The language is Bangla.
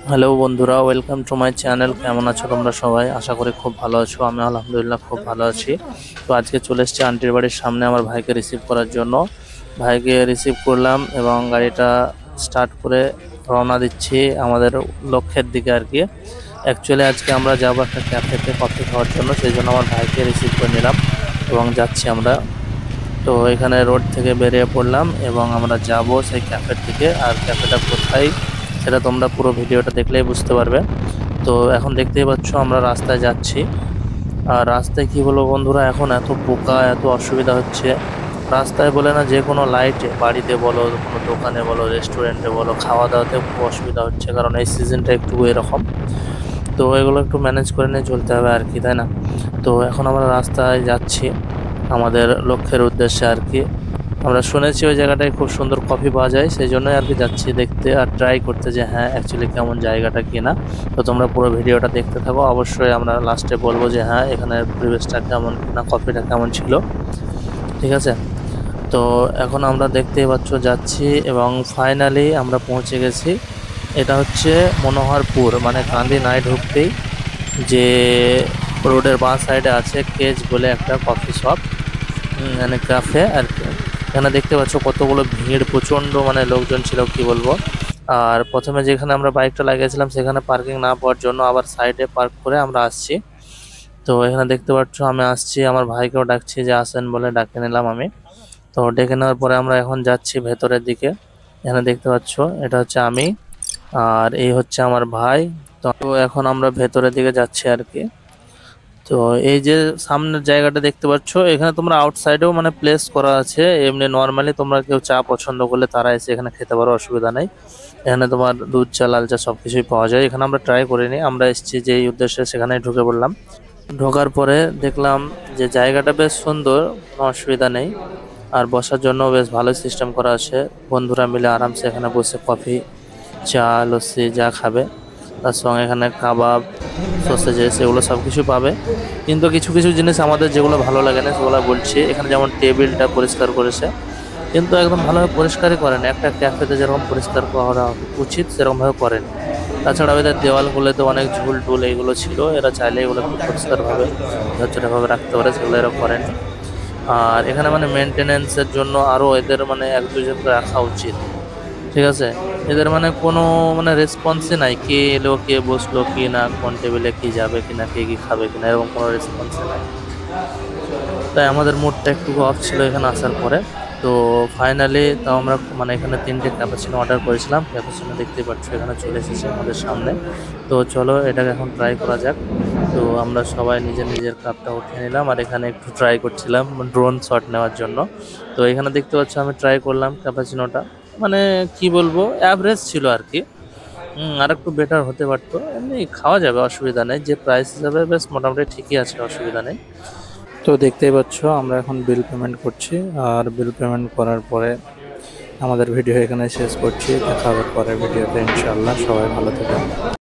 হ্যালো বন্ধুরা, ওয়েলকাম টু মাই চ্যানেল। কেমন আছো তোমরা সবাই? আশা করি খুব ভালো আছো। আমি আলহামদুলিল্লাহ খুব ভালো আছি। তো আজকে চলে এসেছি আন্টির বাড়ির সামনে আমার ভাইকে রিসিভ করার জন্য। ভাইকে রিসিভ করলাম এবং গাড়িটা স্টার্ট করে রওনা দিচ্ছি আমাদের লক্ষ্যের দিকে আর কি। অ্যাকচুয়ালি আজকে আমরা যাবো একটা ক্যাফেতে কফি খাওয়ার জন্য, সেই জন্য আমার ভাইকে রিসিভ করে নিলাম এবং যাচ্ছি আমরা। তো এখানে রোড থেকে বেরিয়ে পড়লাম এবং আমরা যাব সেই ক্যাফের দিকে। আর ক্যাফেটা কোথায় সেটা তোমরা পুরো ভিডিওটা দেখলেই বুঝতে পারবে। তো এখন দেখতেই পাচ্ছ আমরা রাস্তায় যাচ্ছি। আর রাস্তায় কি বলবো বন্ধুরা, এখন এত পোকা, এত অসুবিধা হচ্ছে রাস্তায় বলে না, যে কোনো লাইটে, বাড়িতে বলো, কোনো দোকানে বলো, রেস্টুরেন্টে বলো, খাওয়া দাওয়াতে খুব অসুবিধা হচ্ছে, কারণ এই সিজনটা একটু এরকম। তো এগুলো একটু ম্যানেজ করে নিয়ে চলতে হবে আর কি, তাই না? তো এখন আমরা রাস্তায় যাচ্ছি আমাদের লক্ষ্যের উদ্দেশ্যে আর কি। আমরা শুনেছি ওই জায়গাটায় খুব সুন্দর কফি পাওয়া যায়, সেই জন্যই আর কি যাচ্ছি দেখতে আর ট্রাই করতে যে হ্যাঁ অ্যাকচুয়ালি কেমন জায়গাটা কিনা। তো তোমরা পুরো ভিডিওটা দেখতে থাকো, অবশ্যই আমরা লাস্টে বলবো যে হ্যাঁ এখানের পরিবেশটা কেমন কিনা, কফিটা কেমন ছিল। ঠিক আছে? তো এখন আমরা দেখতেই পাচ্ছ যাচ্ছি এবং ফাইনালি আমরা পৌঁছে গেছি। এটা হচ্ছে মনোহরপুর, মানে গান্ধী নাই ঢুকতেই যে রোডের বাঁ সাইডে আছে কেজ বলে একটা কফি শপ, মানে ক্যাফে আর কি। এখানে দেখতে পাচ্ছ কতগুলো ভিড়, প্রচণ্ড মানে লোকজন ছিল কি বলবো। আর প্রথমে যেখানে আমরা বাইকটা লাগিয়েছিলাম সেখানে পার্কিং না পাওয়ার জন্য আবার সাইডে পার্ক করে আমরা আসছি। তো এখানে দেখতে পাচ্ছ আমি আসছি, আমার ভাইকেও ডাকছি যে আসেন বলে ডেকে নিলাম আমি। তো ডেকে নেওয়ার পরে আমরা এখন যাচ্ছি ভেতরের দিকে। এখানে দেখতে পাচ্ছ এটা হচ্ছে আমি, আর এই হচ্ছে আমার ভাই। তো এখন আমরা ভেতরের দিকে যাচ্ছি আর কি। তো এই যে সামনের জায়গাটা দেখতে পাচ্ছ, এখানে তোমরা আউটসাইডেও মানে প্লেস করা আছে, এমনি নর্মালি তোমরা কেউ চা পছন্দ করলে তারা এসে এখানে খেতে পারো, অসুবিধা নেই। এখানে তোমার দুধ চা, লাল চা সবকিছুই পাওয়া যায়। এখানে আমরা ট্রাই করিনি, আমরা এসেছি যে এই উদ্দেশ্যে, সেখানে ঢুকে পড়লাম। ঢোকার পরে দেখলাম যে জায়গাটা বেশ সুন্দর, কোনো অসুবিধা নেই। আর বসার জন্য বেশ ভালো সিস্টেম করা আছে, বন্ধুরা মিলে আরামসে এখানে বসে কফি, চা, লস্যি যা খাবে, তার সঙ্গে এখানে কাবাব, সসেজেস এগুলো সব কিছু পাবে। কিন্তু কিছু কিছু জিনিস আমাদের যেগুলো ভালো লাগে না সেগুলো বলছি। এখানে যেমন টেবিলটা পরিষ্কার করেছে, কিন্তু একদম ভালোভাবে পরিষ্কারই করেন, একটা ক্যাফেতে যেরকম পরিষ্কার করা উচিত সেরকমভাবে করেন। তাছাড়া এদের দেওয়ালগুলোতে অনেক ঝুল টুল এইগুলো ছিল, এরা চাইলে এগুলো খুব পরিষ্কারভাবে ঝরঝরাভাবে রাখতে পারে, সেগুলো এরা করেন। আর এখানে মানে মেনটেনেন্সের জন্য আরও এদের মানে এক দুজনকে রাখা উচিত। ঠিক আছে? এদের মানে কোনো মানে রেসপন্সই নাই, কে এলো, কে বসলো কি না, কোন টেবিলে কি যাবে কিনা, কে কি খাবে কিনা, এরকম কোনো রেসপন্সই নাই। তাই আমাদের মুডটা একটু অফ ছিল এখানে আসার পরে। তো ফাইনালি তাও আমরা মানে এখানে 3টে ক্যাপাচিনো অর্ডার করেছিলাম। ক্যাপাচিনো দেখতেই পাচ্ছ এখানে চলে এসেছে আমাদের সামনে। তো চলো এটাকে এখন ট্রাই করা যাক। তো আমরা সবাই নিজের নিজের কাপটা উঠিয়ে নিলাম, আর এখানে একটু ট্রাই করছিলাম ড্রোন শট নেওয়ার জন্য। তো এখানে দেখতে পাচ্ছ আমি ট্রাই করলাম ক্যাপাচিনোটা, মানে কি বলবো, অ্যাভারেজ ছিল আর কি। আর একটু বেটার হতে পারতো, এমনি খাওয়া যাবে, অসুবিধা নেই। যে প্রাইস হিসাবে বেশ মোটামুটি ঠিকই আছে, অসুবিধা নেই। তো দেখতেই পাচ্ছ আমরা এখন বিল পেমেন্ট করছি, আর বিল পেমেন্ট করার পরে আমাদের ভিডিও এখানে শেষ করছি। দেখা হবে পরের ভিডিওতে ইনশাআল্লাহ। সবাই ভালো থাকবেন।